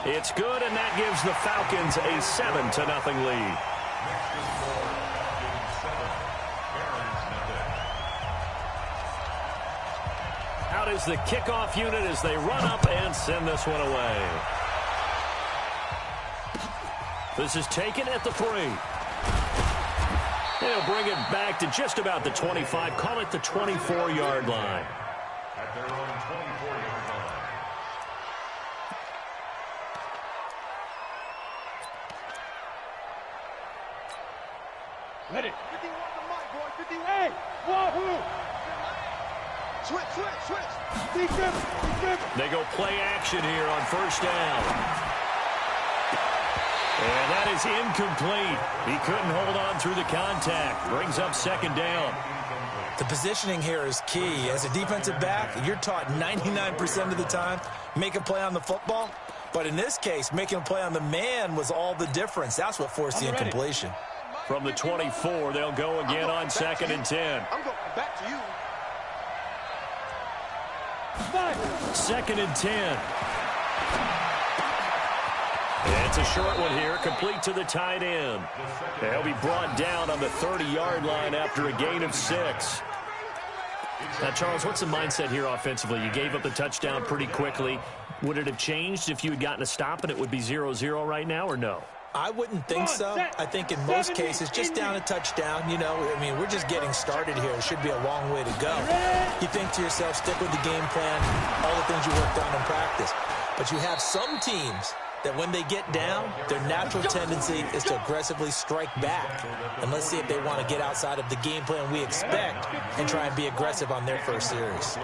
It's good, and that gives the Falcons a 7-0 lead. Out is the kickoff unit as they run up and send this one away. This is taken at the 3. They'll bring it back to just about the 25. Call it the 24-yard line. At their own 24-yard line. Let it. 51 to Mike, boy. 50. Hey! Wahoo! Switch. Defense. They go play action here on first down. And that is incomplete. He couldn't hold on through the contact. Brings up second down. The positioning here is key. As a defensive back, you're taught 99% of the time, make a play on the football. But in this case, making a play on the man was all the difference. That's what forced the incompletion. From the 24, they'll go again on 2nd and 10. I'm going back to you. 2nd and 10. It's a short one here, complete to the tight end. They'll be brought down on the 30-yard line after a gain of 6. Now, Charles, what's the mindset here offensively? You gave up the touchdown pretty quickly. Would it have changed if you had gotten a stop and it would be 0-0 right now, or no? I wouldn't think so. I think in most cases, just down a touchdown, we're just getting started here. It should be a long way to go. You think to yourself, stick with the game plan, all the things you worked on in practice. But you have some teams that when they get down, their natural tendency is to aggressively strike back. And let's see if they want to get outside of the game plan we expect and try and be aggressive on their first series.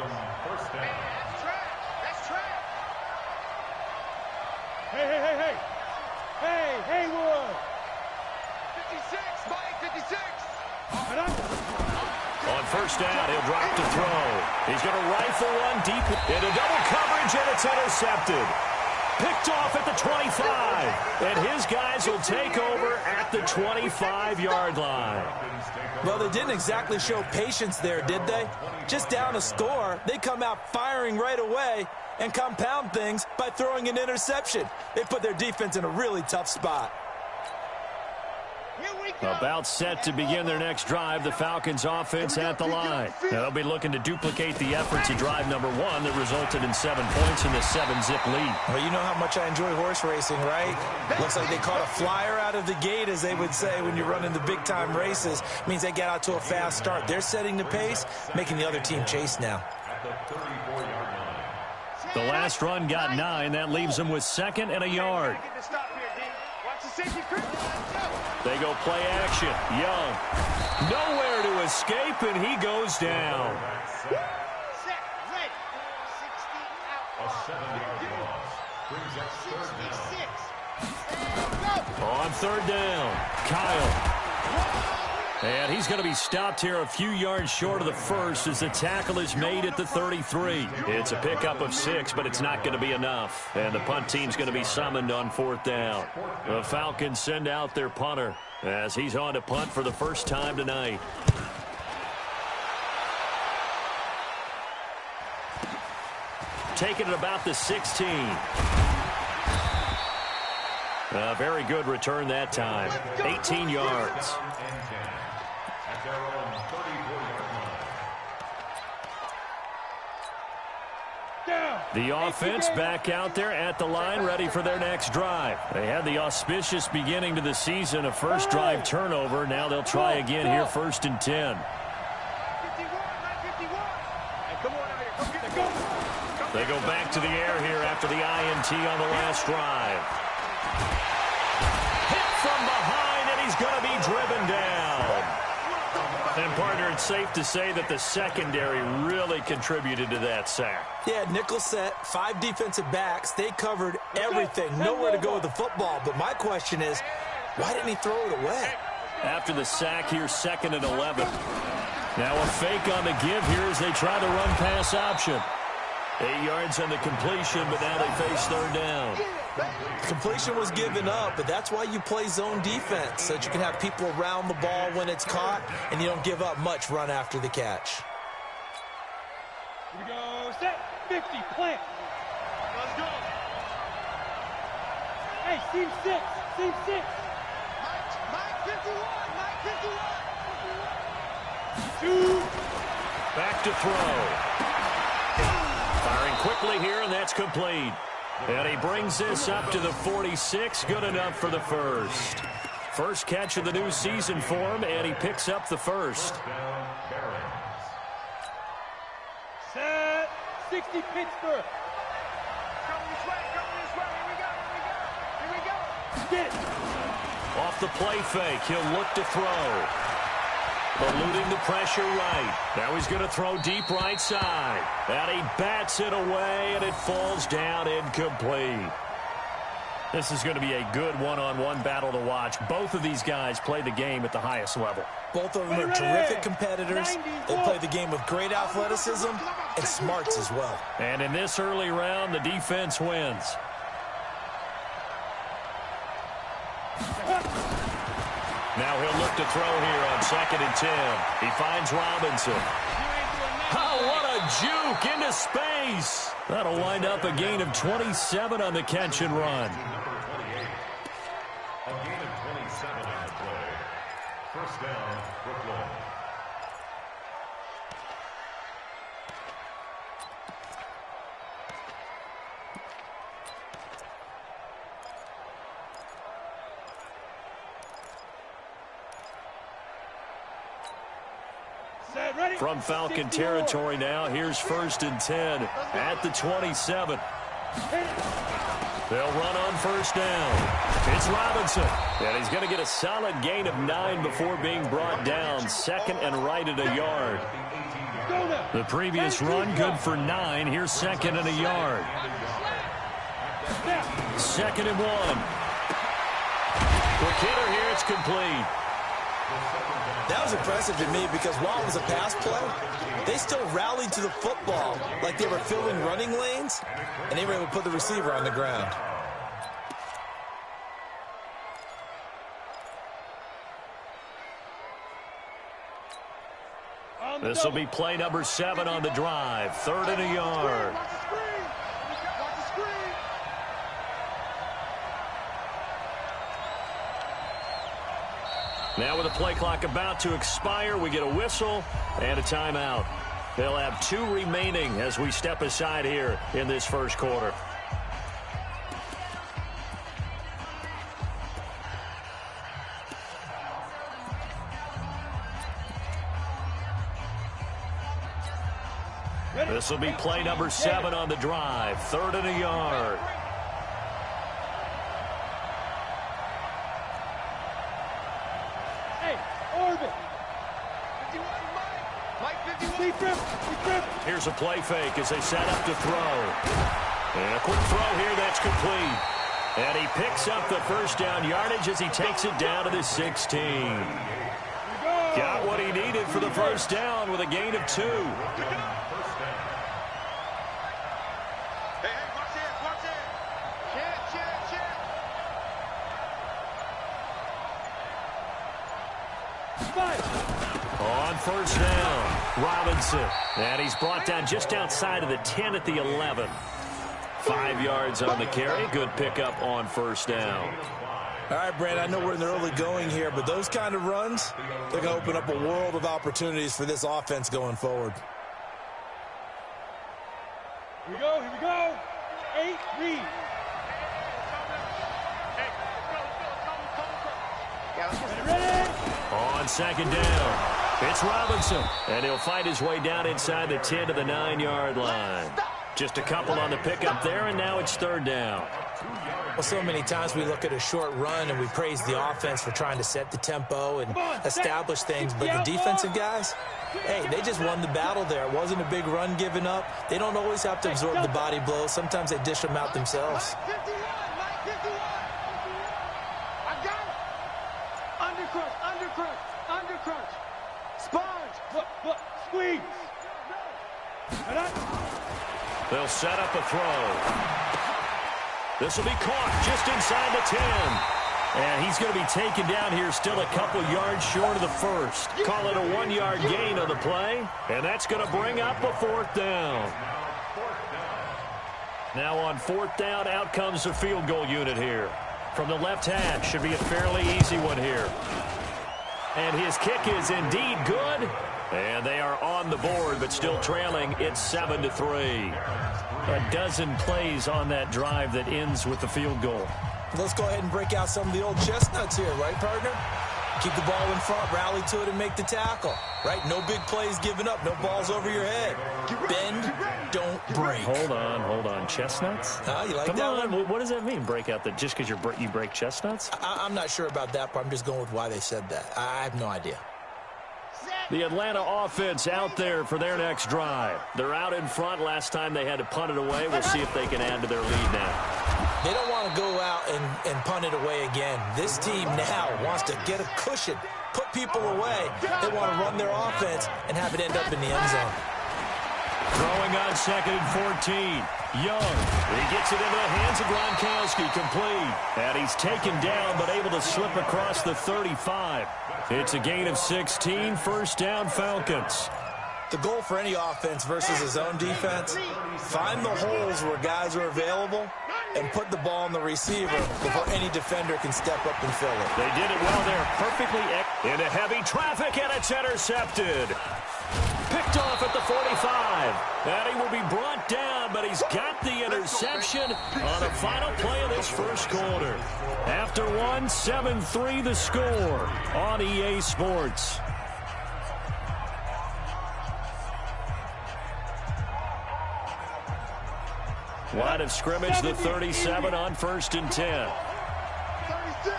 Hey, Haywood! 56, Mike, 56! On first down, he'll drop to throw. He's going to rifle one deep into double coverage, and it's intercepted. Picked off at the 25, and his guys will take over at the 25-yard line. Well, they didn't exactly show patience there, did they? Just down a score, they come out firing right away and compound things by throwing an interception. They put their defense in a really tough spot. About set to begin their next drive, the Falcons offense at the line. They'll be looking to duplicate the efforts of drive number 1 that resulted in 7 points in the 7-zip lead. Well, you know how much I enjoy horse racing, right? Looks like they caught a flyer out of the gate, as they would say when you're running the big-time races. It means they get out to a fast start. They're setting the pace, making the other team chase now. The last run got 9. That leaves them with 2nd and a yard. They go play action. Young. Nowhere to escape, and he goes down. On third down, Kyle. And he's going to be stopped here a few yards short of the first as the tackle is made at the 33. It's a pickup of 6, but it's not going to be enough. And the punt team's going to be summoned on 4th down. The Falcons send out their punter as he's on to punt for the first time tonight. Taking it about the 16. A very good return that time. 18 yards. The offense back out there at the line, ready for their next drive. They had the auspicious beginning to the season, a first drive turnover. Now they'll try again here, 1st and 10. They go back to the air here after the INT on the last drive. Hit from behind, and he's going to be driven down. And, partner, it's safe to say that the secondary really contributed to that sack. Yeah, nickel set, 5 defensive backs. They covered everything. Nowhere to go with the football. But my question is, why didn't he throw it away? After the sack here, 2nd and 11. Now a fake on the give here as they try the run-pass option. 8 yards on the completion, but now they face 3rd down. Completion was given up, but that's why you play zone defense, so that you can have people around the ball when it's caught, and you don't give up much run after the catch. Here we go, set, 50, plant. Let's go. Hey, team 6. Team 6. Mike 51. Mike 51. 2. Back to throw. Firing quickly here, and that's complete. And he brings this up to the 46. Good enough for the first. First catch of the new season for him, and he picks up the first. Set. 60 Pittsburgh. Coming this way. Coming this way. Here we go. Here we go. Here we go. Get. Off the play fake, he'll look to throw. Eluding the pressure right. Now he's going to throw deep right side. And he bats it away, and it falls down incomplete. This is going to be a good one-on-one battle to watch. Both of these guys play the game at the highest level. Both of them are terrific competitors. They play the game with great athleticism and smarts as well. And in this early round, the defense wins. Now he'll look to throw here on 2nd and 10. He finds Robinson. Oh, what a juke into space. That'll wind up a gain of 27 on the catch and run. A gain of 27 on the play. First down, Brooklyn. From Falcon territory now, here's 1st and 10 at the 27. They'll run on 1st down. It's Robinson, and he's going to get a solid gain of 9 before being brought down, 2nd and right at a yard. The previous run good for 9. Here's 2nd and a yard. 2nd and 1. Quick hitter here, it's complete. That was impressive to me because while it was a pass play, they still rallied to the football like they were filling running lanes, and they were able to put the receiver on the ground. This will be play number 7 on the drive. 3rd and a yard. Now with the play clock about to expire, we get a whistle and a timeout. They'll have 2 remaining as we step aside here in this first quarter. This will be play number 7 on the drive. 3rd and a yard. Here's a play fake as they set up to throw. And a quick throw here, that's complete. And he picks up the first down yardage as he takes it down to the 16. Got what he needed for the first down with a gain of 2. On 1st down, Robinson. And he's brought down just outside of the 10 at the 11. 5 yards on the carry. Good pickup on 1st down. All right, Brad, I know we're in the early going here, but those kind of runs, they're going to open up a world of opportunities for this offense going forward. Here we go, here we go. 8, read. Ready? On 2nd down, it's Robinson. And he'll fight his way down inside the 10 to the 9-yard line. Just a couple on the pickup there, and now it's 3rd down. Well, so many times we look at a short run and we praise the offense for trying to set the tempo and establish things. But the defensive guys, hey, they just won the battle there. It wasn't a big run given up. They don't always have to absorb the body blows. Sometimes they dish them out themselves. Undercrunch. Sponge. Squeeze. They'll set up a throw. This will be caught just inside the 10. And he's going to be taken down here still a couple yards short of the first. Call it a 1-yard gain on the play. And that's going to bring up a 4th down. Now on 4th down, out comes the field goal unit here. from the left hash. Should be a fairly easy one here. And his kick is indeed good. And they are on the board, but still trailing. It's 7-3. A dozen plays on that drive that ends with the field goal. Let's go ahead and break out some of the old chestnuts here, right, partner? Keep the ball in front, rally to it, and make the tackle, right? No big plays given up, no balls over your head. Bend, don't break. Hold on. Chestnuts? You like Come that on. one? What does that mean, break out? That just because you break chestnuts? I'm not sure about that, but I'm just going with why they said that. I have no idea. The Atlanta offense out there for their next drive. They're out in front. Last time they had to punt it away. We'll see if they can add to their lead now. They don't want to go out and punt it away again. This team now wants to get a cushion, put people away. They want to run their offense and have it end up in the end zone. Throwing on 2nd and 14. Young. He gets it into the hands of Gronkowski. Complete. And he's taken down but able to slip across the 35. It's a gain of 16. First down, Falcons. The goal for any offense versus his own defense, find the holes where guys are available and put the ball on the receiver before any defender can step up and fill it. They did it well there. Perfectly into heavy traffic, and it's intercepted. Picked off at the 45. And he will be brought down, but he's got the interception on the final play of this first quarter. After 7-3 the score on EA Sports. Line of scrimmage, the 37 on 1st and 10. 36.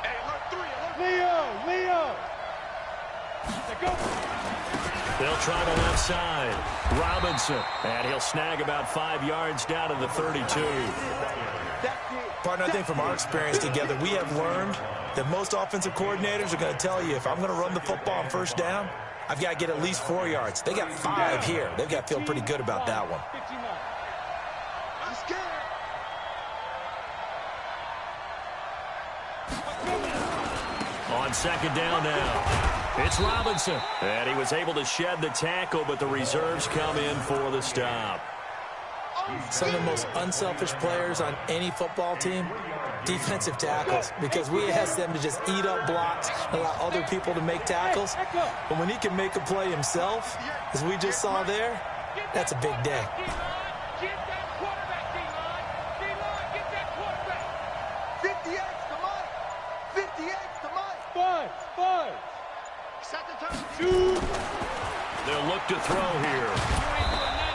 Hey, look, 3. Leo. Go. They'll try the left side. Robinson. And he'll snag about 5 yards down to the 32. Partner, I think from our experience together, we have learned that most offensive coordinators are going to tell you, if I'm going to run the football on first down, I've got to get at least 4 yards. They got 5 here. They've got to feel pretty good about that one. On 2nd down now. It's Robinson. And he was able to shed the tackle, but the reserves come in for the stop. Some of the most unselfish players on any football team, defensive tackles, because we ask them to just eat up blocks and allow other people to make tackles. But when he can make a play himself, as we just saw there, that's a big day. They'll look to throw here.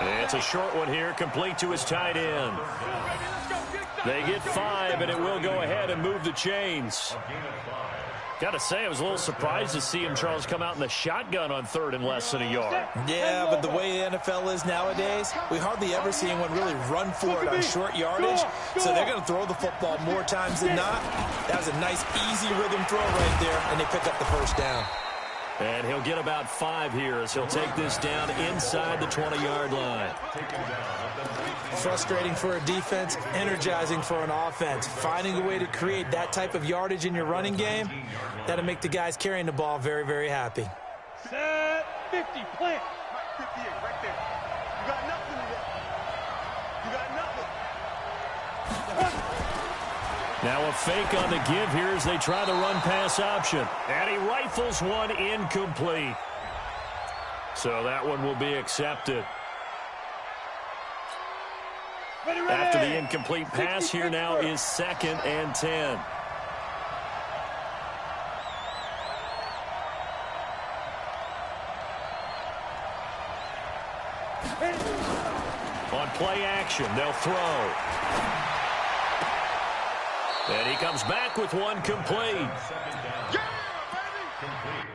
And it's a short one here, complete to his tight end. They get 5, and it will go ahead and move the chains. Got to say, I was a little surprised to see him, Charles, come out in the shotgun on 3rd and less than a yard. Yeah, but the way the NFL is nowadays, we hardly ever see anyone really run for it on short yardage. So they're going to throw the football more times than not. That was a nice, easy rhythm throw right there, and they pick up the first down. And he'll get about 5 here as he'll take this down inside the 20-yard line. Frustrating for a defense, energizing for an offense. Finding a way to create that type of yardage in your running game, that'll make the guys carrying the ball very, very happy. Set 50, plant. 58, right there. You got nothing yet. You got nothing. Now a fake on the give here as they try the run-pass option. And he rifles one incomplete. So that one will be accepted. After the incomplete pass, here now is 2nd and 10. On play action, they'll throw. And he comes back with one complete. Yeah, baby!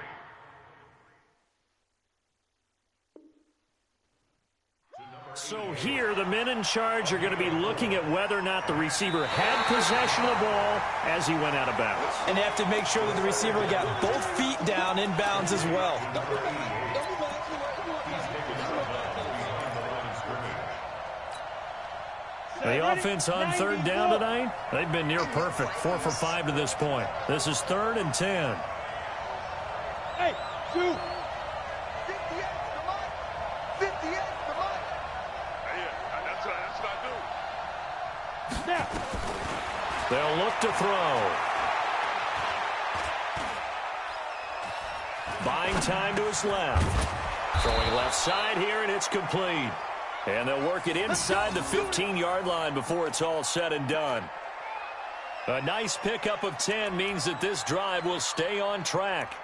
So here, the men in charge are going to be looking at whether or not the receiver had possession of the ball as he went out of bounds. And they have to make sure that the receiver got both feet down in bounds as well. The offense on 3rd down tonight, they've been near perfect. 4 for 5 to this point. This is 3rd and 10. Hey, shoot! 58, come on! 58, come on! Yeah, that's what I do. Snap! They'll look to throw. Buying time to his left. Throwing left side here, and it's complete. And they'll work it inside the 15-yard line before it's all said and done. A nice pickup of 10 means that this drive will stay on track.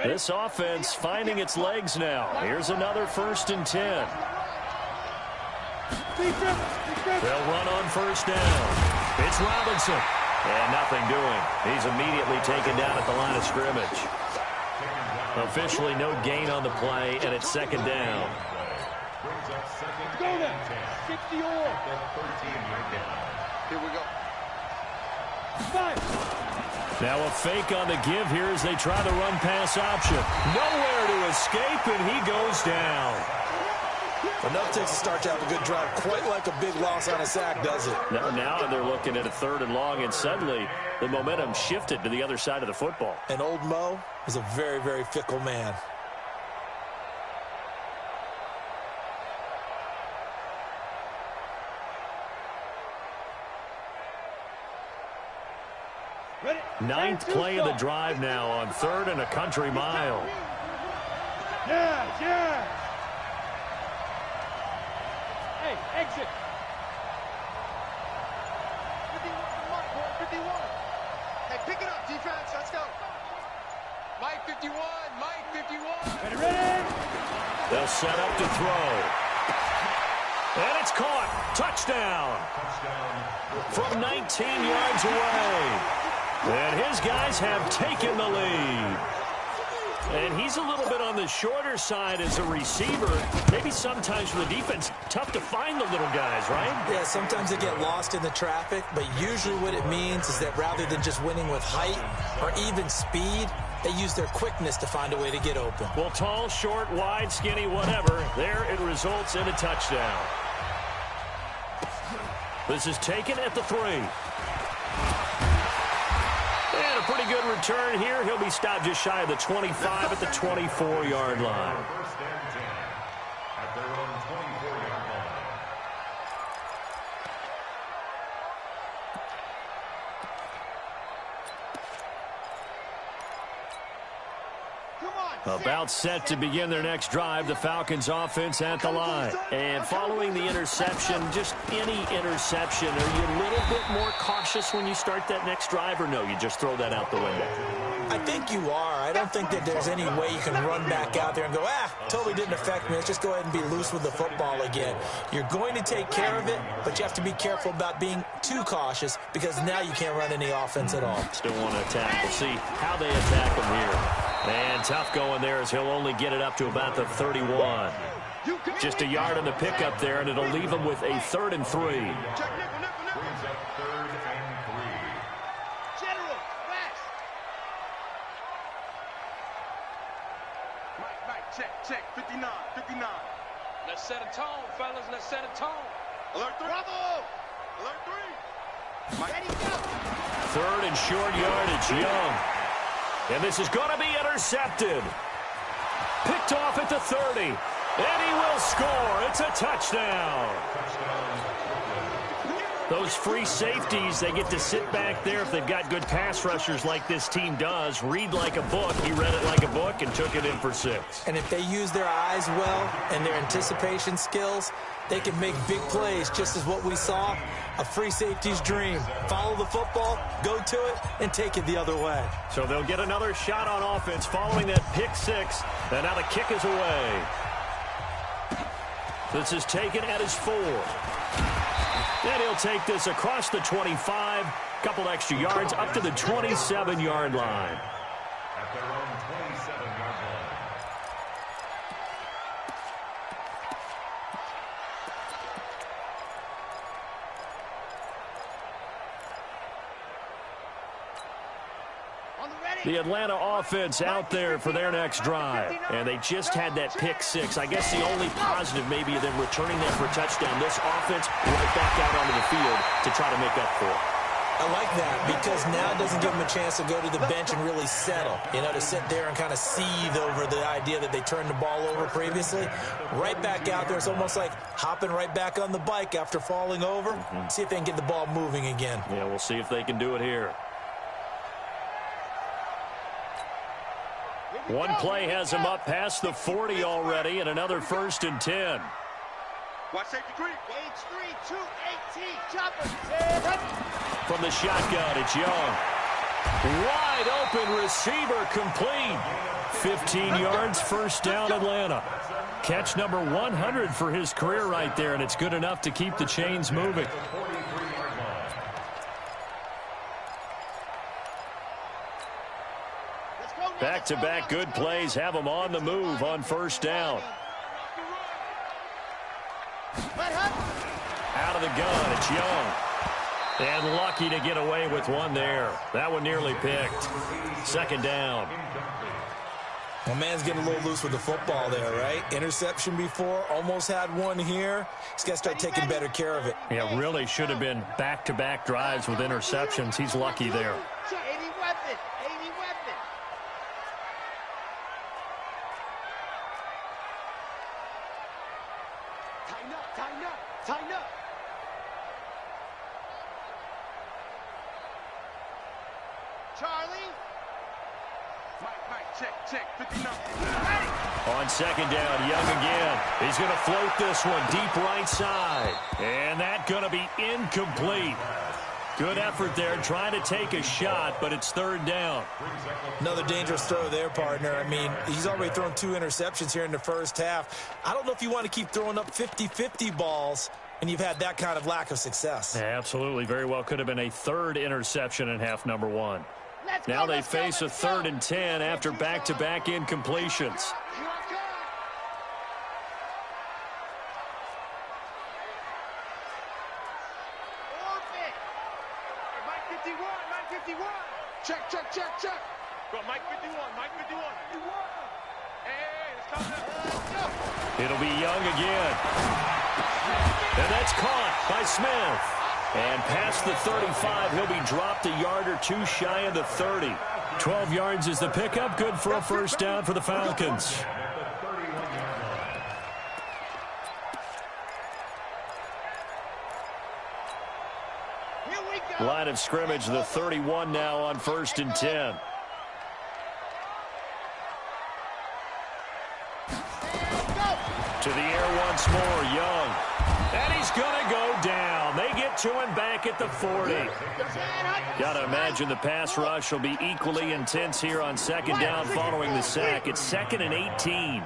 This offense finding its legs now. Here's another 1st and 10. They'll run on 1st down. It's Robinson. And nothing doing. He's immediately taken down at the line of scrimmage. Officially no gain on the play, and it's 2nd down. Go there. 60 all. Here we go. 5. Now a fake on the give here as they try the run-pass option. Nowhere to escape, and he goes down. Enough to start to have a good drive. Quite like a big loss on a sack, does it? Now they're looking at a 3rd and long, and suddenly the momentum shifted to the other side of the football. And old Mo is a very, very fickle man. Ready? 9th play of the drive now on 3rd and a country mile. Yeah. Hey, exit. 51. Hey, pick it up, defense. Let's go. Mike 51. Ready? They'll set up to throw. And it's caught. Touchdown. From 19 yards away. And his guys have taken the lead. And he's a little bit on the shorter side as a receiver. Maybe sometimes for the defense, tough to find the little guys, right? Yeah, sometimes they get lost in the traffic, but usually what it means is that rather than just winning with height or even speed, they use their quickness to find a way to get open. Well, tall, short, wide, skinny, whatever, there it results in a touchdown. This is taken at the 3. And a pretty good return here. He'll be stopped just shy of the 25 at the 24-yard line. First and 10 at their own 24-yard line. About set to begin their next drive, the Falcons offense at the line. And following the interception, just any interception, are you a little bit more cautious when you start that next drive, or no, you just throw that out the window? I think you are. I don't think that there's any way you can run back out there and go, totally didn't affect me. Let's just go ahead and be loose with the football again. You're going to take care of it, but you have to be careful about being too cautious because now you can't run any offense at all. Still want to attack. We'll see how they attack him here. And tough going there as he'll only get it up to about the 31. Just a yard on the pickup there, and it'll leave him with a 3rd and 3. Brings up 3rd and 3. General, fast. Mike, check. 59. Let's set a tone, fellas. Let's set a tone. Alert 3. Bravo. Alert 3. Ready, go. 3rd and short yardage, Young. And this is going to be intercepted. Picked off at the 30. And he will score. It's a touchdown. Those free safeties, they get to sit back there if they've got good pass rushers like this team does. Read like a book. He read it like a book and took it in for 6. And if they use their eyes well and their anticipation skills, they can make big plays, just as what we saw, a free safety's dream. Follow the football, go to it, and take it the other way. So they'll get another shot on offense following that pick 6. And now the kick is away. This is taken at his 4. And he'll take this across the 25, couple extra yards, up to the 27-yard line. At their own 27-yard line. The Atlanta offense out there for their next drive. And they just had that pick 6. I guess the only positive maybe of them returning that for a touchdown. This offense right back out onto the field to try to make up for it. I like that because now it doesn't give them a chance to go to the bench and really settle. You know, to sit there and kind of seethe over the idea that they turned the ball over previously. Right back out there. It's almost like hopping right back on the bike after falling over. See if they can get the ball moving again. Yeah, we'll see if they can do it here. One play has him up past the 40 already, and another 1st and 10. Watch safety creep. H3, 218, chopper. From the shotgun, it's Young. Wide open receiver complete. 15 yards, 1st down, Atlanta. Catch number 100 for his career right there, and it's good enough to keep the chains moving. Back-to-back good plays have them on the move on 1st down. Out of the gun, it's Young. And lucky to get away with one there. That one nearly picked. 2nd down. Well, man's getting a little loose with the football there, right? Interception before, almost had one here. He's got to start taking better care of it. Yeah, really should have been back-to-back drives with interceptions. He's lucky there. Tighten up. Charlie. Mike, check, 59. On 2nd down, Young again. He's going to float this one deep right side. And that's going to be incomplete. Good effort there, trying to take a shot, but it's 3rd down. Another dangerous throw there, partner. I mean, he's already thrown 2 interceptions here in the 1st half. I don't know if you want to keep throwing up 50-50 balls, and you've had that kind of lack of success. Yeah, absolutely. Very well could have been a 3rd interception in half number 1. Now they face a 3rd and 10 after back-to-back incompletions. Check. Go, Mike 51. Hey, it's coming up. It'll be Young again. And that's caught by Smith. And past the 35, he'll be dropped a yard or 2 shy of the 30. 12 yards is the pickup. Good for a 1st down for the Falcons. Line of scrimmage, the 31 now on 1st and 10. To the air once more, Young. And he's going to go down. They get to him back at the 40. Got to imagine the pass rush will be equally intense here on 2nd down following the sack. It's 2nd and 18.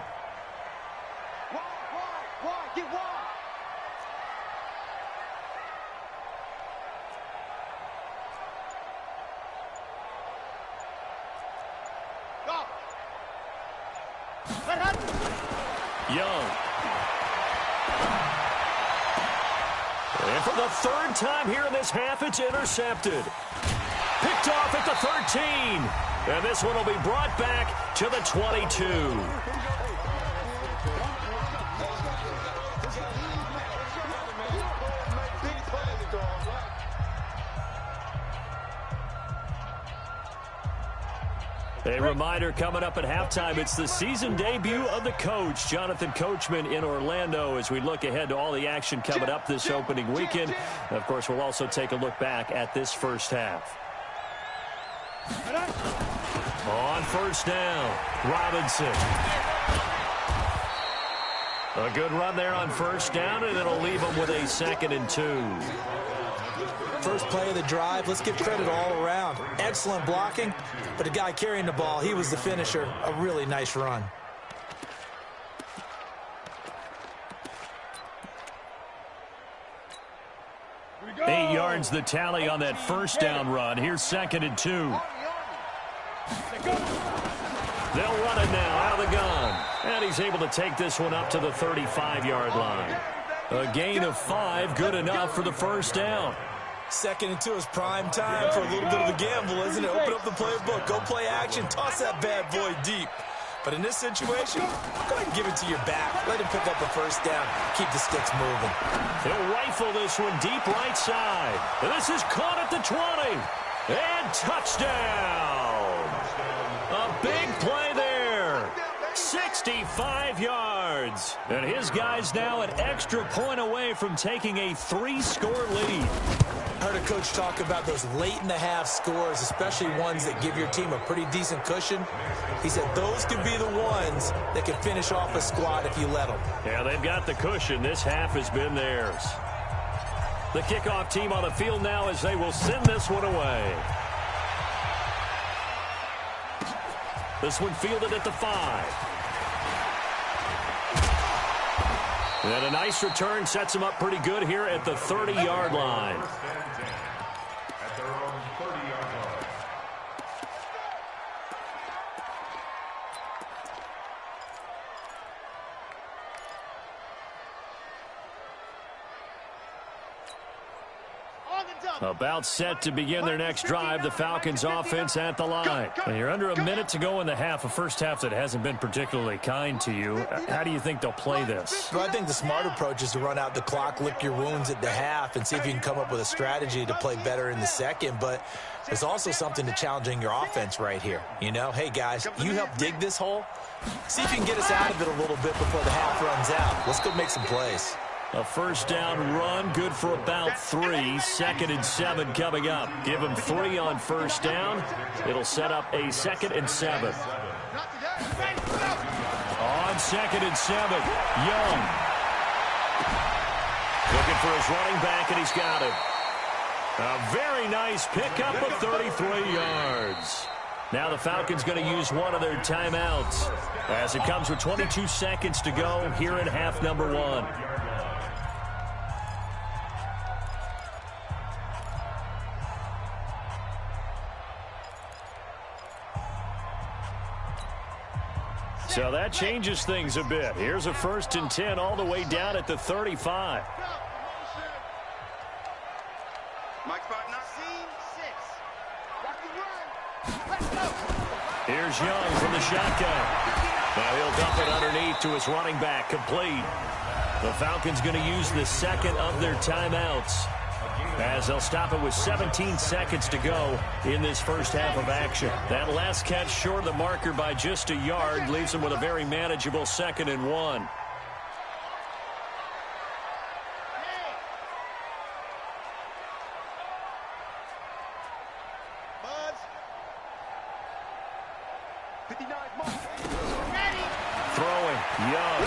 Young. And for the 3rd time here in this half, it's intercepted. Picked off at the 13. And this one will be brought back to the 22. A reminder coming up at halftime, it's the season debut of the coach, Jonathan Coachman in Orlando, as we look ahead to all the action coming up this opening weekend. And of course, we'll also take a look back at this 1st half. On 1st down, Robinson. A good run there on 1st down, and it'll leave them with a 2nd and 2. First play of the drive, let's give credit all around. Excellent blocking, but the guy carrying the ball, he was the finisher. A really nice run. Eight yards the tally on that 1st down run. Here's 2nd and 2. They'll run it now out of the gun. And he's able to take this one up to the 35-yard line. A gain of 5, good enough for the 1st down. 2nd and 2 is prime time for a little bit of a gamble, isn't it? Open up the playbook, go play action, toss that bad boy deep. But in this situation, go ahead and give it to your back. Let him pick up a first down. Keep the sticks moving. He'll rifle this one deep right side. This is caught at the 20. And touchdown. A big play there. 65 yards. And his guy's now an extra point away from taking a 3-score lead. I heard a coach talk about those late-in-the-half scores, especially ones that give your team a pretty decent cushion. He said those could be the ones that can finish off a squad if you let them. Yeah, they've got the cushion. This half has been theirs. The kickoff team on the field now as they will send this one away. This one fielded at the 5. And a nice return sets them up pretty good here at the 30-yard line. At their own 30-yard line. About set to begin their next drive, the Falcons offense at the line. And you're under a minute to go in the half, a first half that hasn't been particularly kind to you. How do you think they'll play this? Well, I think the smart approach is to run out the clock, lick your wounds at the half, and see if you can come up with a strategy to play better in the second. But there's also something to challenging your offense right here. You know, hey, guys, you help dig this hole. See if you can get us out of it a little bit before the half runs out. Let's go make some plays. A first down run, good for about 3. 2nd and 7 coming up. Give them 3 on first down. It'll set up a 2nd and 7. On 2nd and 7, Young. Looking for his running back, and he's got it. A very nice pickup of 33 yards. Now the Falcons going to use one of their timeouts as it comes with 22 seconds to go here in half number 1. So that changes things a bit. Here's a 1st and 10 all the way down at the 35. Here's Young from the shotgun. Now he'll dump it underneath to his running back, complete. The Falcons going to use the 2nd of their timeouts as they'll stop it with 17 seconds to go in this first half of action. That last catch short of the marker by just a yard leaves them with a very manageable 2nd and 1. Throwing, Young.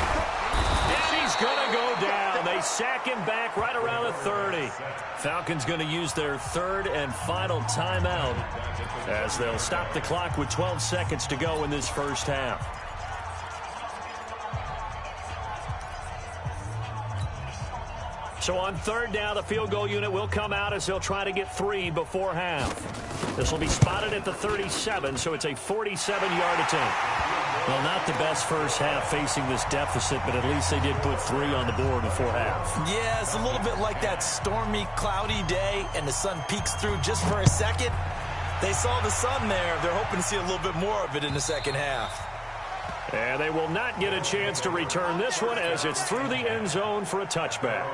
And he's going to go down. They sack him back right around the 30. Falcons going to use their 3rd and final timeout as they'll stop the clock with 12 seconds to go in this first half. So on 3rd down, the field goal unit will come out as they'll try to get 3 before half. This will be spotted at the 37, so it's a 47-yard attempt. Well, not the best first half facing this deficit, but at least they did put 3 on the board before half. Yeah, it's a little bit like that stormy, cloudy day, and the sun peeks through just for a second. They saw the sun there. They're hoping to see a little bit more of it in the second half. And they will not get a chance to return this one as it's through the end zone for a touchback.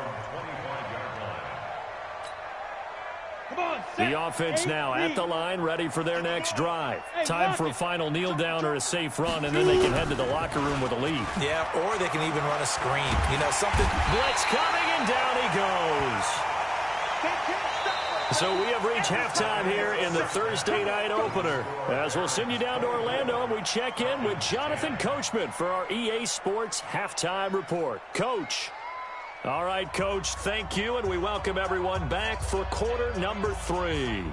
The offense now at the line, ready for their next drive. Time for a final kneel down or a safe run, and then they can head to the locker room with a lead. Yeah, or they can even run a screen. You know, something. Blitz coming, and down he goes. So we have reached halftime here in the Thursday night opener. As we'll send you down to Orlando, and we check in with Jonathan Coachman for our EA Sports Halftime Report. Coach. All right, Coach, thank you, and we welcome everyone back for quarter number 3.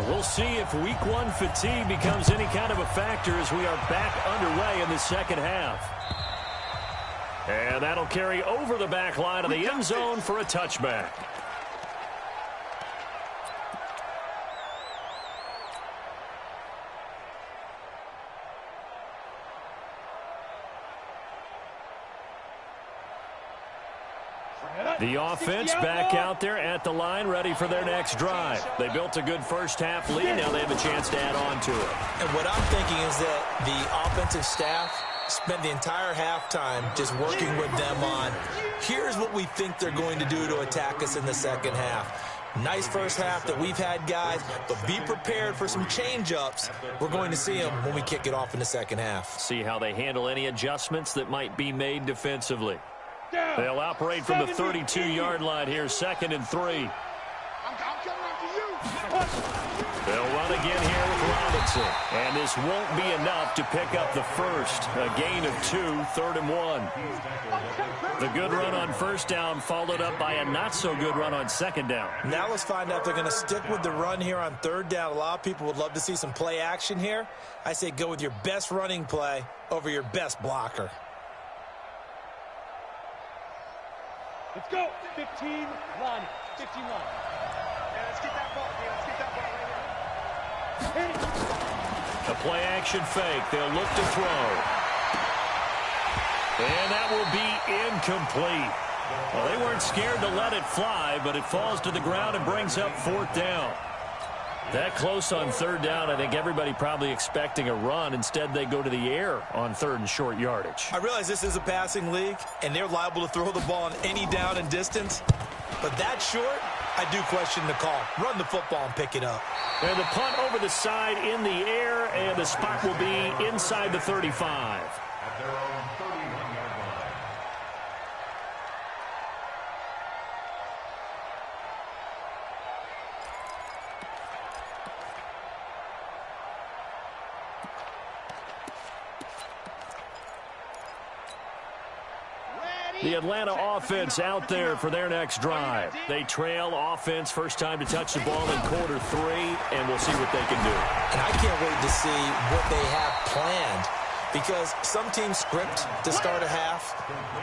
We'll see if week 1 fatigue becomes any kind of a factor as we are back underway in the second half. And that'll carry over the back line of the end zone for a touchback. Bring it up. The offense back out there at the line, ready for their next drive. They built a good first-half lead. Now they have a chance to add on to it. And what I'm thinking is that the offensive staff spent the entire halftime just working with them on, here's what we think they're going to do to attack us in the second half. Nice first half that we've had, guys, but be prepared for some change-ups. We're going to see them when we kick it off in the second half. See how they handle any adjustments that might be made defensively. They'll operate from the 32-yard line here, 2nd and 3. They'll run again here with Robinson. And this won't be enough to pick up the first. A gain of 2, 3rd and 1. The good run on first down followed up by a not-so-good run on second down. Now let's find out if they're going to stick with the run here on third down. A lot of people would love to see some play action here. I say go with your best running play over your best blocker. Let's go. 15 line. 15 line. Yeah, let's get that ball. Yeah, let's get that ball right here. A play action fake. They'll look to throw. And that will be incomplete. Well, they weren't scared to let it fly, but it falls to the ground and brings up 4th down. That close on 3rd down, I think everybody probably expecting a run. Instead, they go to the air on 3rd and short yardage. I realize this is a passing league, and they're liable to throw the ball on any down and distance. But that short, I do question the call. Run the football and pick it up. And the punt over the side in the air, and the spot will be inside the 35. At their own 31-yard line. The Atlanta offense out there for their next drive. They trail offense, first time to touch the ball in quarter 3, and we'll see what they can do. And I can't wait to see what they have planned, because some teams script to start a half.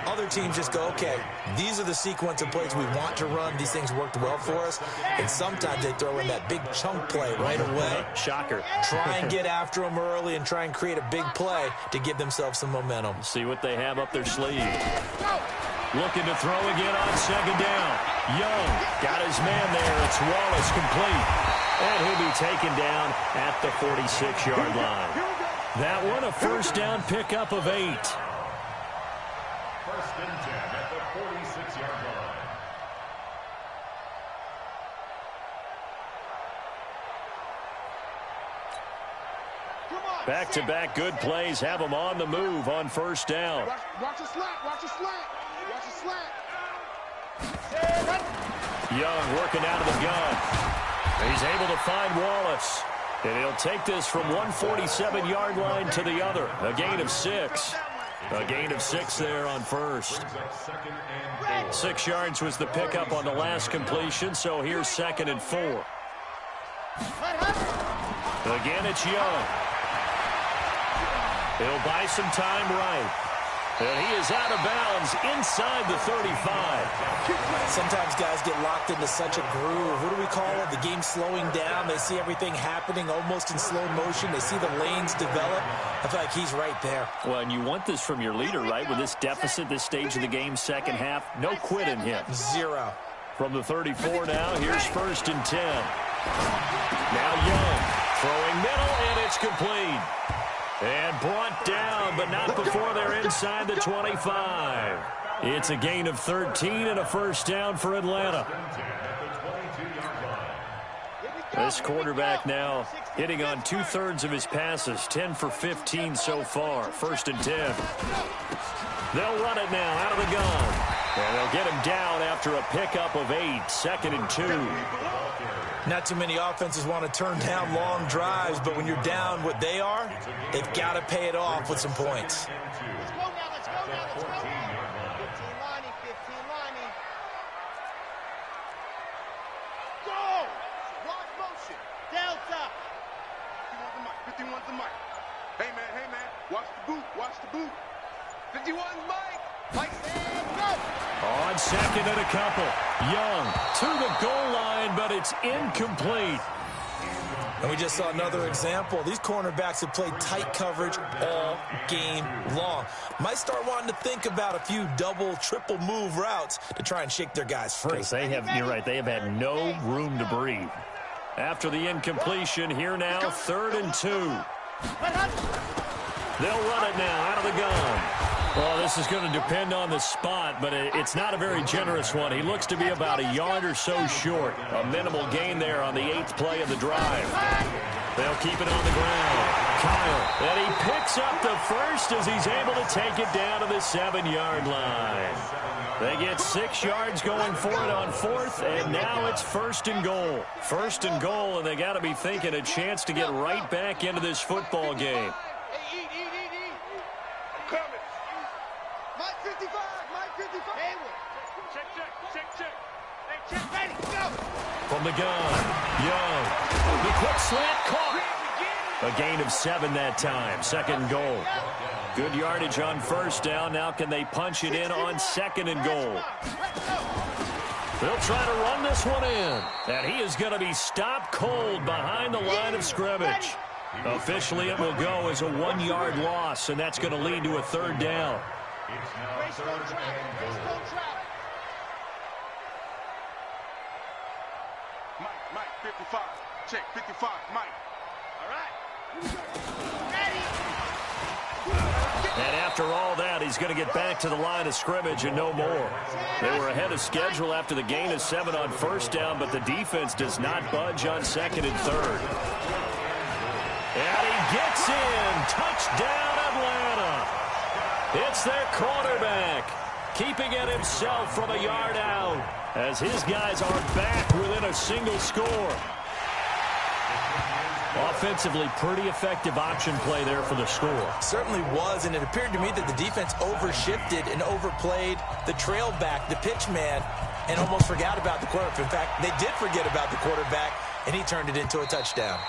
Other teams just go, okay, these are the sequence of plays we want to run. These things worked well for us. And sometimes they throw in that big chunk play right away. Shocker. Try and get after them early and try and create a big play to give themselves some momentum. See what they have up their sleeve. Looking to throw again on second down. Young got his man there. It's Wallace complete. And he'll be taken down at the 46-yard line. That one, a first down pickup of 8. 1st and 10 at the 46-yard line. Back-to-back good plays have them on the move on first down. Watch the slant. Watch the slant. Watch the slant. Young working out of the gun. He's able to find Wallace. And he'll take this from 147-yard line to the other. A gain of 6. A gain of 6 there on first. 6 yards was the pickup on the last completion, so here's 2nd and 4. Again, it's Young. He'll buy some time right. And he is out of bounds inside the 35. Sometimes guys get locked into such a groove. What do we call it? The game slowing down. They see everything happening almost in slow motion. They see the lanes develop. I feel like he's right there. Well, and you want this from your leader, right? With this deficit, this stage of the game, second half, no quit in him. 0. From the 34 now, here's 1st and 10. Now Young throwing middle, and it's complete. And brought down, but not before they're inside the 25. It's a gain of 13 and a first down for Atlanta. This quarterback now hitting on 2/3 of his passes, 10 for 15 so far. 1st and 10. They'll run it now out of the gun. And they'll get him down after a pickup of 8, 2nd and 2. Not too many offenses want to turn down long drives, but when you're down what they are, they've got to pay it off with some points. Let's go now. Let's go now. Let's go. 15 lining. 15 lining. Go. Watch motion. Delta. 51's the mic. Hey, man. Watch the boot. Watch the boot. 51's Mike. Mike, stand, go. On second and a couple. Young to the goal line, but it's incomplete. And we just saw another example. These cornerbacks have played tight coverage all game long. Might start wanting to think about a few double, triple move routes to try and shake their guys free. You're right, they have had no room to breathe. After the incompletion, here now, 3rd and 2. They'll run it now out of the gun. Well, this is going to depend on the spot, but it's not a very generous one. He looks to be about a yard or so short. A minimal gain there on the 8th play of the drive. They'll keep it on the ground. Kyle, and he picks up the first as he's able to take it down to the 7-yard line. They get 6 yards going for it on 4th, and now it's 1st and goal. 1st and goal, and they got to be thinking a chance to get right back into this football game. From the gun, Young. The quick slant caught. A gain of 7 that time. 2nd goal. Good yardage on 1st down. Now can they punch it in on 2nd and goal? They'll try to run this one in. And he is going to be stopped cold behind the line of scrimmage. Officially, it will go as a 1-yard loss, and that's going to lead to a 3rd down. It's now 3rd and goal. Mike, 55. Check, 55, Mike. All right. And after all that, he's going to get back to the line of scrimmage and no more. They were ahead of schedule after the gain of 7 on 1st down, but the defense does not budge on 2nd and 3rd. And he gets in. Touchdown, Atlanta. It's their quarterback, keeping it himself from a yard out, as his guys are back within a single score. Offensively, pretty effective option play there for the score. Certainly was, and it appeared to me that the defense overshifted and overplayed the trail back, the pitch man, and almost forgot about the quarterback. In fact, they did forget about the quarterback, and he turned it into a touchdown.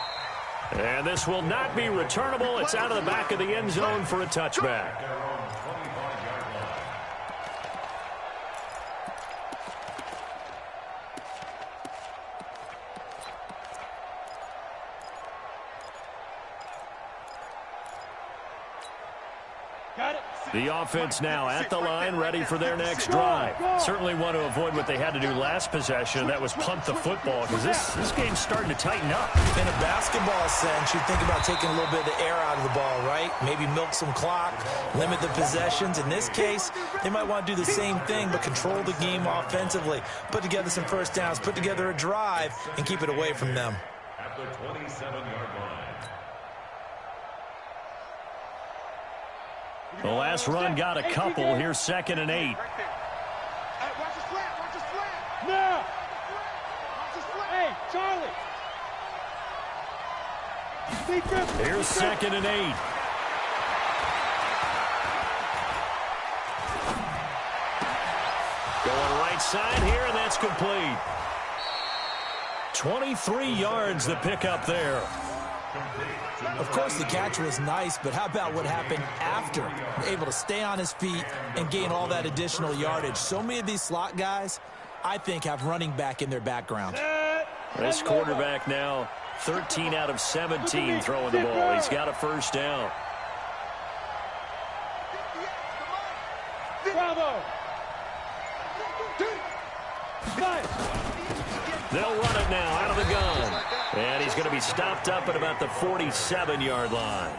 And this will not be returnable. It's out of the back of the end zone for a touchback. The offense now at the line, ready for their next drive. Certainly want to avoid what they had to do last possession. That was punt the football, because this game's starting to tighten up. In a basketball sense, you think about taking a little bit of the air out of the ball, right? Maybe milk some clock, limit the possessions. In this case, they might want to do the same thing, but control the game offensively. Put together some 1st downs, put together a drive, and keep it away from them. At the 27-yard line. The last run got a couple. Here's 2nd and 8. Hey, watch the slant, watch the slant. Now. Watch the slant. Hey, Charlie. Here's 2nd and 8. Going right side here, and that's complete. 23 yards the pickup there. Of course, the catch was nice, but how about what happened after? Able to stay on his feet and gain all that additional yardage. So many of these slot guys, I think, have running back in their background. This quarterback now 13 out of 17 throwing the ball. He's got a 1st down. Bravo. They'll run it now out of the gun. And he's going to be stopped up at about the 47-yard line.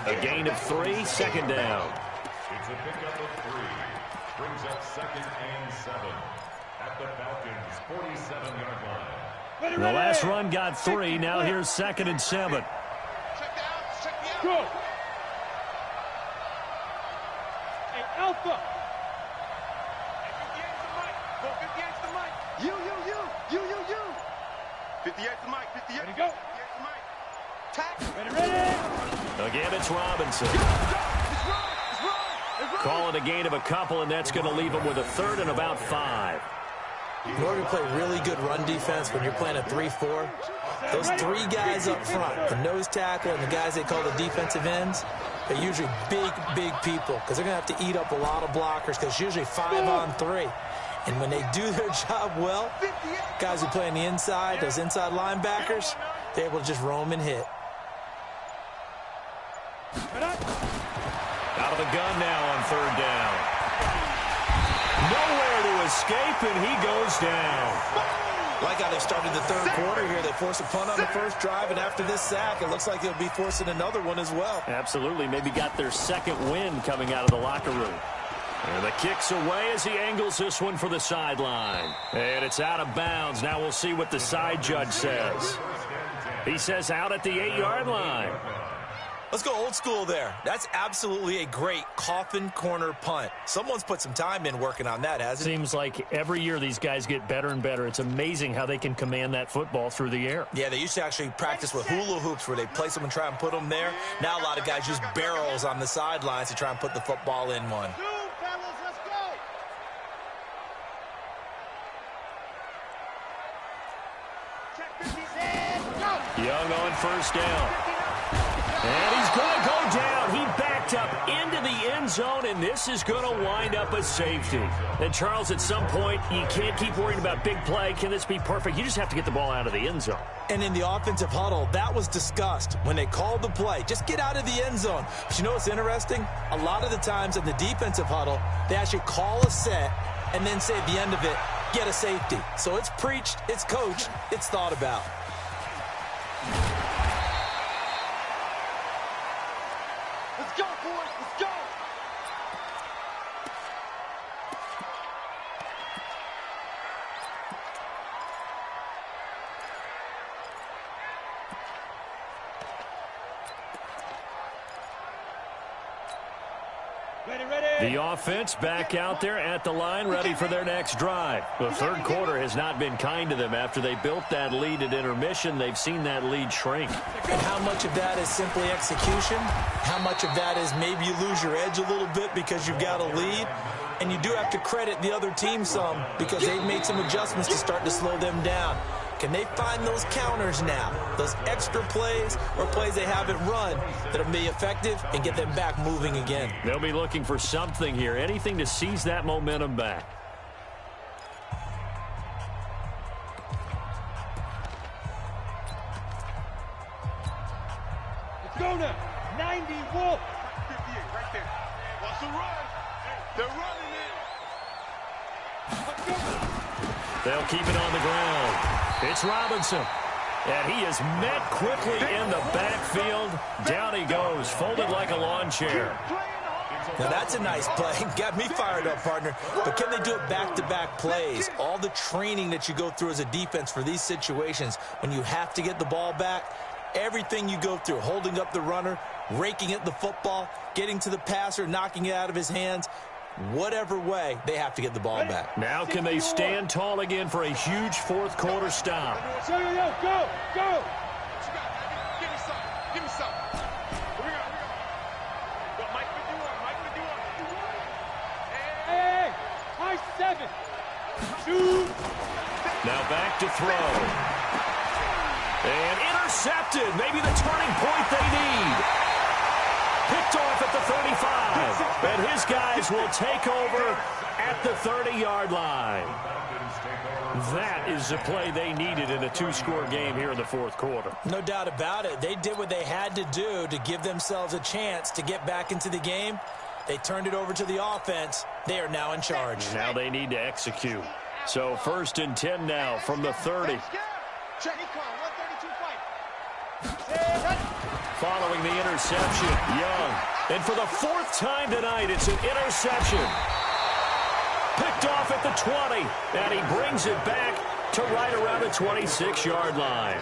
A gain of 3, 2nd down. It's a pickup of 3. Brings up 2nd and 7. At the Falcons' 47-yard line. The last run got 3. Now here's 2nd and 7. Check the outs, check the outs. Go. Hey, Alpha. 58's the mic. Go, 58's the mic. You. 58's the mic, 58. Ready, go. 58's the mic. Tack. Ready. Again, it's Robinson. It's wrong. Calling a gain of a couple, and that's going to leave him with a 3rd and about 5. In order to play really good run defense when you're playing a 3-4, those 3 guys up front, the nose tackle and the guys they call the defensive ends, they're usually big people because they're going to have to eat up a lot of blockers because it's usually 5 on 3. And when they do their job well, guys who play on the inside, those inside linebackers, They're able to just roam and hit. Out of the gun now on third down. Nowhere to escape, and he goes down. Like how they've started the third quarter here. They force a punt on the first drive, and after this sack, it looks like they'll be forcing another one as well. Absolutely. Maybe got their second win coming out of the locker room. And the kick's away as he angles this one for the sideline. And it's out of bounds. Now we'll see what the side judge says. He says out at the 8-yard line. Let's go old school there. That's absolutely a great coffin corner punt. Someone's put some time in working on that, hasn't it? Seems like every year these guys get better and better. It's amazing how they can command that football through the air. Yeah, they used to actually practice with hula hoops where they place them and try and put them there. Now a lot of guys use barrels on the sidelines to try and put the football in one. Young on first down. And he's going to go down. He backed up into the end zone, and this is going to wind up a safety. And, Charles, at some point, you can't keep worrying about big play. Can this be perfect? You just have to get the ball out of the end zone. And in the offensive huddle, that was discussed when they called the play. Just get out of the end zone. But you know what's interesting? A lot of the times in the defensive huddle, they actually call a set and then say at the end of it, get a safety. So it's preached, it's coached, it's thought about. Let's go, boys. Let's go. The offense back out there at the line, ready for their next drive. The third quarter has not been kind to them. After they built that lead at intermission, they've seen that lead shrink. And how much of that is simply execution? How much of that is maybe you lose your edge a little bit because you've got a lead? And you do have to credit the other team some because they've made some adjustments to start to slow them down. Can they find those counters now, those extra plays or plays they haven't run that'll be effective and get them back moving again? They'll be looking for something here, anything to seize that momentum back. Let's go now. 90 Wolf. 58 right there. Watch the run. They're running it. Let's go. They'll keep it on the ground. It's Robinson. And he is met quickly in the backfield. Down he goes, folded like a lawn chair. Now that's a nice play. Got me fired up, partner. But can they do it back-to-back plays? All the training that you go through as a defense for these situations, when you have to get the ball back, everything you go through, holding up the runner, raking at the football, getting to the passer, knocking it out of his hands, whatever way, they have to get the ball back. Now can they stand tall again for a huge fourth quarter stop? Yo, yo, yo, go, go. What you got, baby? Give me some. Give me some. Here we go. Go, Mike 51. Mike 51. Hey, high 7. Shoot. Now back to throw. And intercepted. Maybe the turning point they need. Picked off at the 35. And his guys will take over at the 30-yard line. That is the play they needed in a two-score game here in the fourth quarter. No doubt about it. They did what they had to do to give themselves a chance to get back into the game. They turned it over to the offense. They are now in charge. Now they need to execute. So 1st and 10 now from the 30. Check. 132 fight. Following the interception, Young. And for the 4th time tonight, it's an interception. Picked off at the 20, and he brings it back to right around the 26-yard line.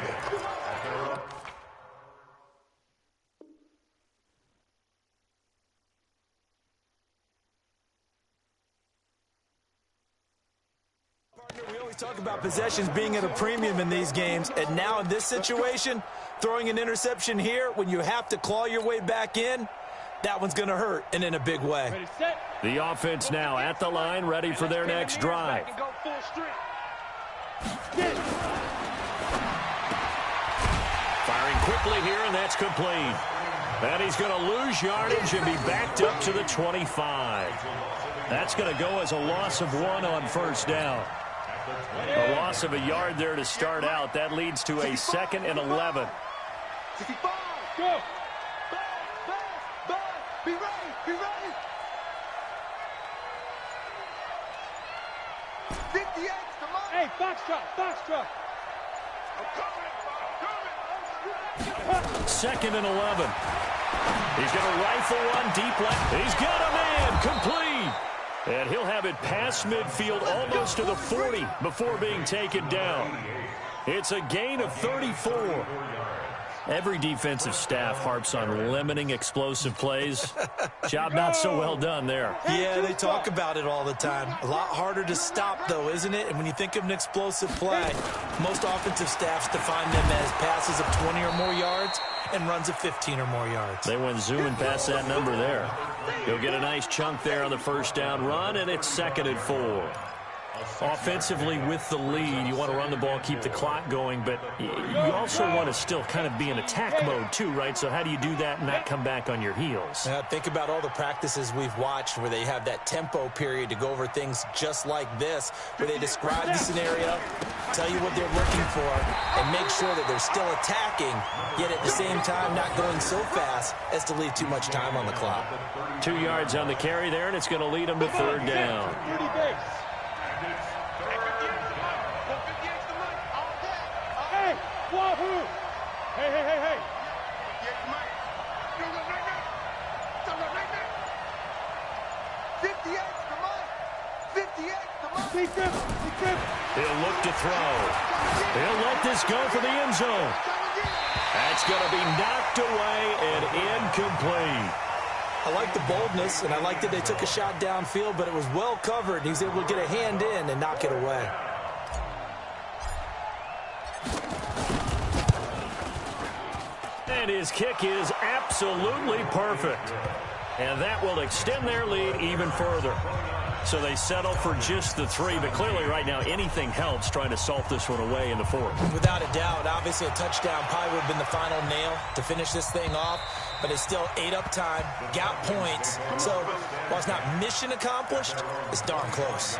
We always talk about possessions being at a premium in these games, and now in this situation, throwing an interception here when you have to claw your way back in, that one's going to hurt, and in a big way. Ready, set. The offense now at the line, ready for their next drive. Go full strength. Firing quickly here, and that's complete. And he's going to lose yardage and be backed up to the 25. That's going to go as a loss of 1 on first down. A loss loss of a yard there to start out. That leads to a 2nd and 11. 65. Go. Be ready. Be ready. 58 to mine. Hey, foxtrot. I'm coming. 2nd and 11. He's going to rifle one deep left. He's got a man complete. And he'll have it past midfield almost to the 40 before being taken down. It's a gain of 34. Every defensive staff harps on limiting explosive plays. Job not so well done there. Yeah, they talk about it all the time. A lot harder to stop, though, isn't it? And when you think of an explosive play, most offensive staffs define them as passes of 20 or more yards and runs of 15 or more yards. They went zooming past that number there. He'll get a nice chunk there on the first down run, and it's 2nd and 4. Offensively with the lead, you want to run the ball, keep the clock going, but you also want to still kind of be in attack mode too, right? So how do you do that and not come back on your heels? Think about all the practices we've watched where they have that tempo period to go over things just like this, where they describe the scenario, tell you what they're looking for, and make sure that they're still attacking, yet at the same time not going so fast as to leave too much time on the clock. 2 yards on the carry there, and it's going to lead them to 3rd down. Hey, wahoo! Hey. 58 to mine. Be grip. He'll look to throw. He'll let this go for the end zone. That's going to be knocked away and incomplete. I like the boldness, and I like that they took a shot downfield, but it was well covered, and he's able to get a hand in and knock it away. And his kick is absolutely perfect. And that will extend their lead even further. So they settle for just the 3, but clearly right now anything helps trying to salt this one away in the 4th. Without a doubt, obviously a touchdown probably would have been the final nail to finish this thing off, but it's still 8 up time, got points. So while it's not mission accomplished, it's darn close.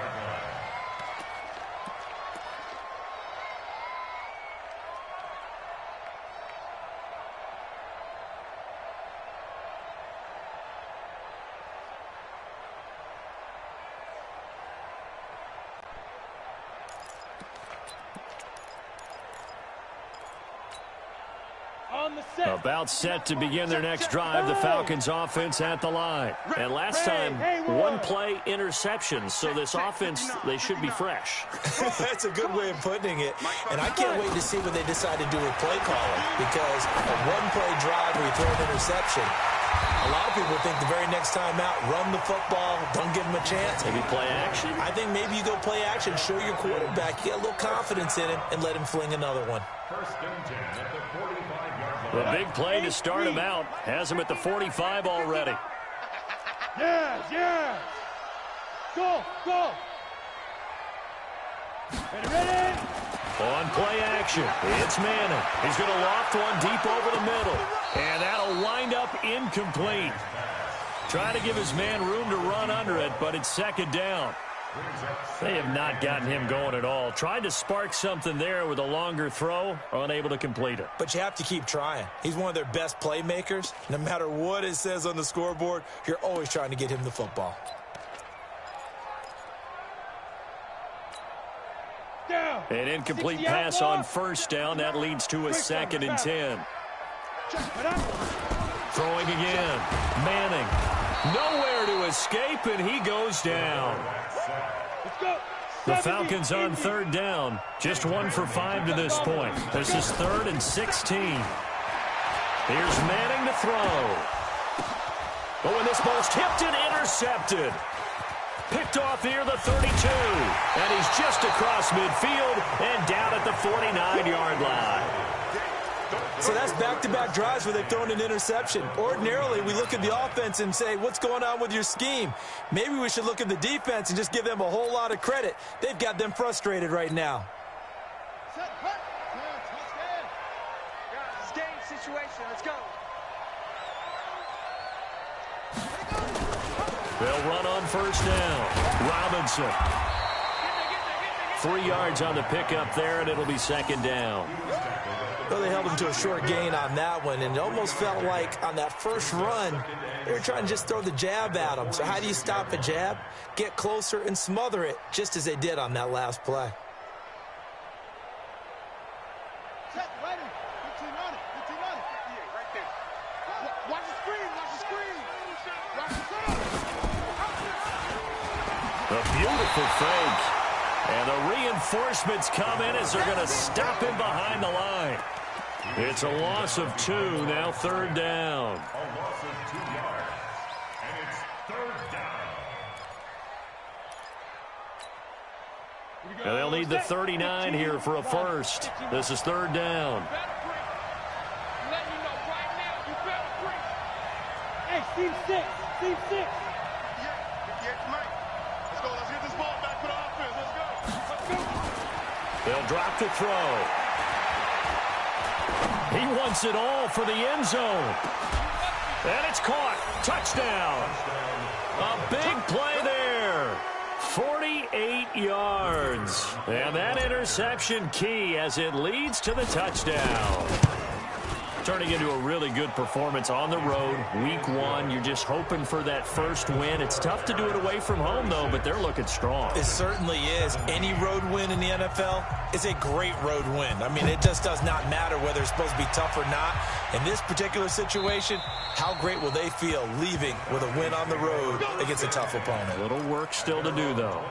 About set to begin their next drive, the Falcons offense at the line. And last time, 1 play interception, so this offense, they should be fresh. That's a good way of putting it. And I can't wait to see what they decide to do with play calling, because a 1-play drive where you throw an interception, a lot of people think the very next time out, run the football, don't give them a chance. Maybe play action? I think maybe you go play action, show your quarterback, you get a little confidence in him, and let him fling another one. 1st and 10 at the 45-yard line. A big play to start him out. Has him at the 45 already. Yes. Go. Ready? On play action, it's Manning. He's going to loft one deep over the middle. And that'll wind up incomplete. Trying to give his man room to run under it, but it's 2nd down. They have not gotten him going at all. Tried to spark something there with a longer throw, unable to complete it. But you have to keep trying. He's one of their best playmakers. No matter what it says on the scoreboard, you're always trying to get him the football. An incomplete pass on 1st down. That leads to a 2nd and 10. Throwing again. Manning. Nowhere to escape, and he goes down. The Falcons on 3rd down. Just 1 for 5 to this point. This is 3rd and 16. Here's Manning to throw. Oh, and this ball's tipped and intercepted. Picked off near the 32. And he's just across midfield and down at the 49-yard line. So that's back-to-back drives where they've thrown an interception. Ordinarily, we look at the offense and say, what's going on with your scheme? Maybe we should look at the defense and just give them a whole lot of credit. They've got them frustrated right now. It's game situation. Let's go. They'll run on 1st down. Robinson. 3 yards on the pickup there, and it'll be second down. Well, they held him to a short gain on that one, and it almost felt like on that first run, they were trying to just throw the jab at him. So how do you stop a jab? Get closer and smother it, just as they did on that last play. Check, ready. 15 on it. 15 on it. 58, right there. Watch the screen. Watch the screen. Watch the setup. A beautiful fake. And the reinforcements come in as they're going to stop him behind the line. It's a loss of 2, now third down. A loss of 2 yards. And it's third down. And they'll need the 39 here for a first. This is third down. Hey, team 6. Team 6. Yeah, Mike. Let's go. Let's get this ball back for the offense. Let's go. Let's go. They'll drop the throw. He wants it all for the end zone. And it's caught. Touchdown. A big play there. 48 yards. And that interception key as it leads to the touchdown. Turning into a really good performance on the road. Week 1, you're just hoping for that first win. It's tough to do it away from home, though, but they're looking strong. It certainly is. Any road win in the NFL is a great road win. I mean, it just does not matter whether it's supposed to be tough or not. In this particular situation, how great will they feel leaving with a win on the road against a tough opponent? A little work still to do, though.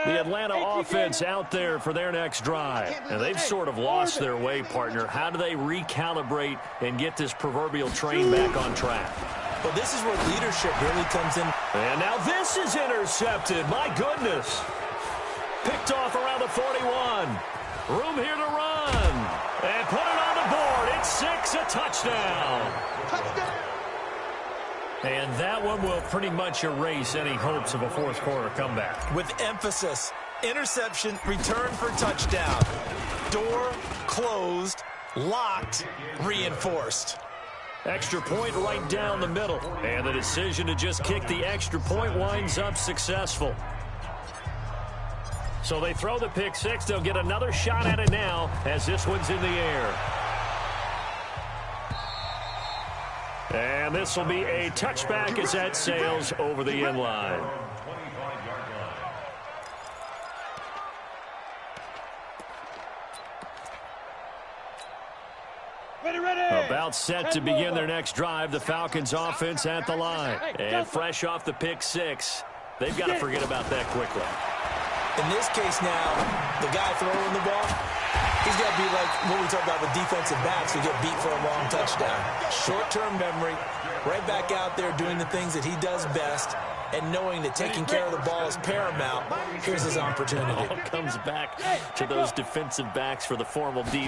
The Atlanta offense out there for their next drive. And they've sort of lost their way, partner. How do they recalibrate and get this proverbial train back on track? Well, this is where leadership really comes in. And now this is intercepted. My goodness. Picked off around the 41. Room here to run. And put it on the board. It's 6, a touchdown. Touchdown. And that one will pretty much erase any hopes of a fourth quarter comeback. With emphasis, interception, return for touchdown. Door closed, locked, reinforced. Extra point right down the middle. And the decision to just kick the extra point winds up successful. So they throw the pick 6. They'll get another shot at it now as this one's in the air. And this will be a touchback as that sails over the end line. About set to begin their next drive. The Falcons offense at the line. And fresh off the pick 6. They've got to forget about that quickly. In this case now, the guy throwing the ball, he's got to be like what we talk about with defensive backs who get beat for a long touchdown. Short-term memory, right back out there doing the things that he does best, and knowing that taking care of the ball is paramount. Here's his opportunity. It all comes back to those defensive backs for the former DB,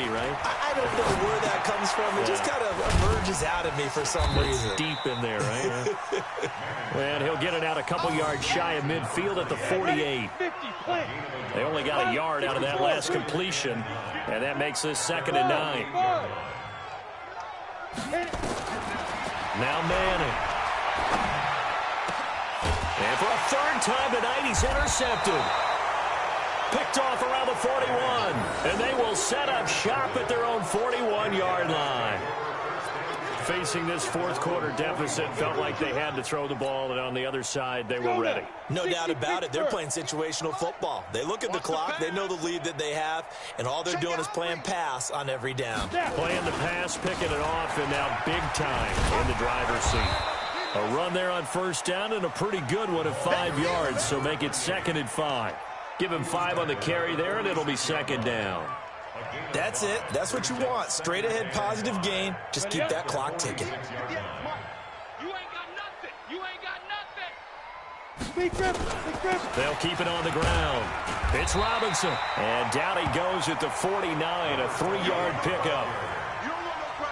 right? I don't know where that comes from. It just kind of emerges out of me for some reason. It's deep in there, right? And he'll get it out a couple yards shy of midfield at the 48. They only got a yard out of that last completion, and that makes this 2nd and 9. Now Manning. And for a third time tonight, he's intercepted. Picked off around the 41. And they will set up shop at their own 41-yard line. Facing this fourth quarter deficit, felt like they had to throw the ball, and on the other side, they were ready. No doubt about it. They're playing situational football. They look at the clock. They know the lead that they have, and all they're doing is playing pass on every down. Playing the pass, picking it off, and now big time in the driver's seat. A run there on first down and a pretty good one of 5 yards, so make it 2nd and 5. Give him 5 on the carry there, and it'll be 2nd down. That's it. That's what you want. Straight ahead positive gain. Just keep that clock ticking. You ain't got nothing. You ain't got nothing. Big grip. Big grip. They'll keep it on the ground. It's Robinson. And down he goes at the 49, a 3-yard pickup.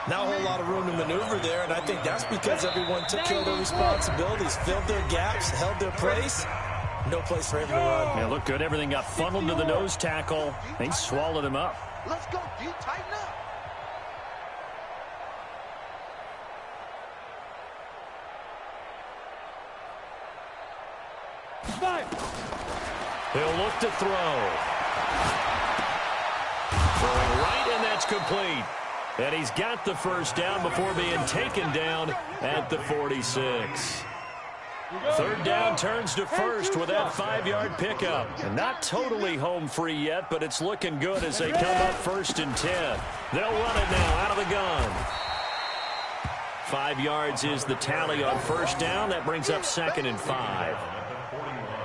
Not a whole lot of room to maneuver there, and I think that's because everyone took care of their responsibilities, filled their gaps, held their place. No place for him to run. Yeah, look good. Everything got funneled to the nose tackle. He swallowed him up. Let's go, D. Tighten up. He'll look to throw. Throwing right, and that's complete. And he's got the first down before being taken down at the 46. Third down turns to first with that 5-yard pickup. And not totally home free yet, but it's looking good as they come up 1st and 10. They'll run it now out of the gun. 5 yards is the tally on first down. That brings up 2nd and 5.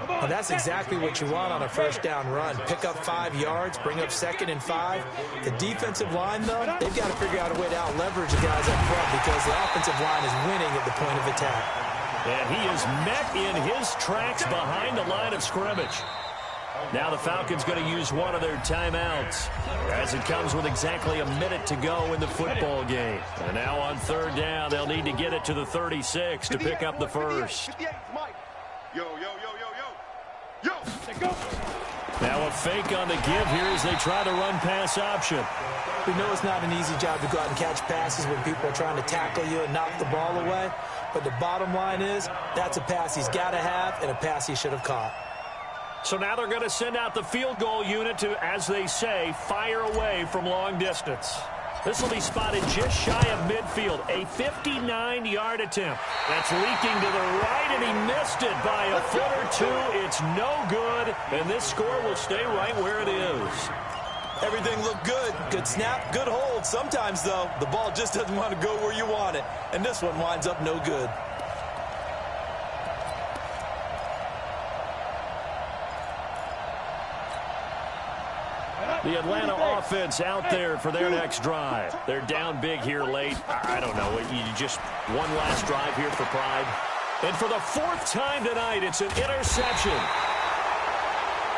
Well, that's exactly what you want on a first down run. Pick up 5 yards, bring up 2nd and 5. The defensive line, though, they've got to figure out a way to out-leverage the guys up front because the offensive line is winning at the point of attack. And he is met in his tracks behind the line of scrimmage. Now the Falcons going to use one of their timeouts as it comes with exactly a minute to go in the football game. And now on third down, they'll need to get it to the 36 to pick up the first. Yo, yo, yo, yo, yo. Yo. Now a fake on the give here as they try to run pass option. We know it's not an easy job to go out and catch passes when people are trying to tackle you and knock the ball away. But the bottom line is that's a pass he's got to have and a pass he should have caught. So now they're going to send out the field goal unit to, as they say, fire away from long distance. This will be spotted just shy of midfield. A 59-yard attempt. That's leaking to the right, and he missed it by a foot or two. It's no good, and this score will stay right where it is. Everything looked good. Good snap, good hold. Sometimes, though, the ball just doesn't want to go where you want it, and this one winds up no good. The Atlanta offense out there for their next drive. They're down big here late. I don't know. You just one last drive here for pride. And for the 4th time tonight, it's an interception.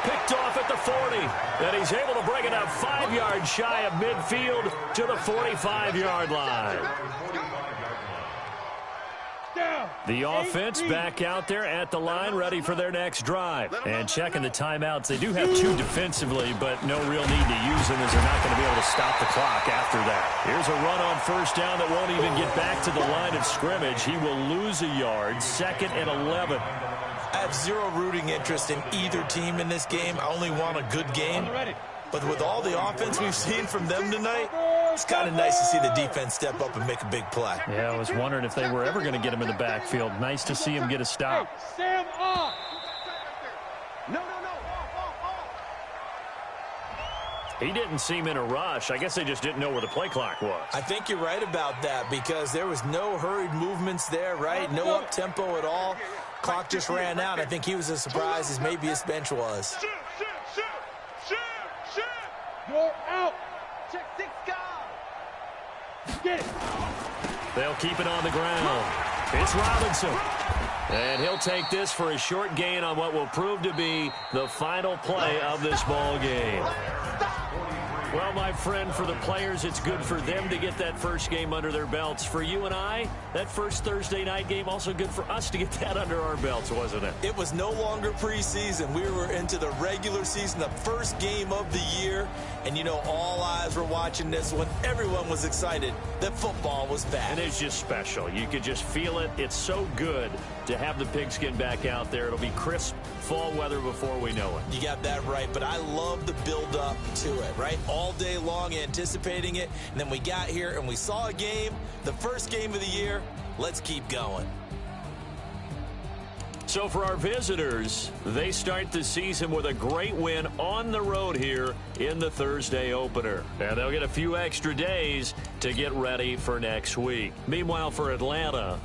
Picked off at the 40. And he's able to bring it up 5 yards shy of midfield to the 45-yard line. The offense back out there at the line, ready for their next drive. And checking the timeouts. They do have 2 defensively, but no real need to use them as they're not going to be able to stop the clock after that. Here's a run on first down that won't even get back to the line of scrimmage. He will lose a yard, 2nd and 11. I have zero rooting interest in either team in this game. I only want a good game. But with all the offense we've seen from them tonight, it's kind of nice to see the defense step up and make a big play. Yeah, I was wondering if they were ever going to get him in the backfield. Nice to see him get a stop. Sam off. No. He didn't seem in a rush. I guess they just didn't know where the play clock was. I think you're right about that because there was no hurried movements there, right? No up-tempo at all. Clock just ran out. I think he was as surprised as maybe his bench was. Shoot. You're out. Check 6 guys. Get it. They'll keep it on the ground. It's Robinson. And he'll take this for a short gain on what will prove to be the final play of this ball game. Well, my friend, for the players, it's good for them to get that first game under their belts. For you and I, that first Thursday night game, also good for us to get that under our belts, wasn't it? It was no longer preseason. We were into the regular season, the first game of the year. And, you know, all eyes were watching this one. Everyone was excited that football was back. And it's just special. You could just feel it. It's so good to have the pigskin back out there. It'll be crisp fall weather before we know it. You got that right, but I love the build-up to it, right? All day long anticipating it, and then we got here and we saw a game, the first game of the year. Let's keep going. So for our visitors, they start the season with a great win on the road here in the Thursday opener. And they'll get a few extra days to get ready for next week. Meanwhile, for Atlanta,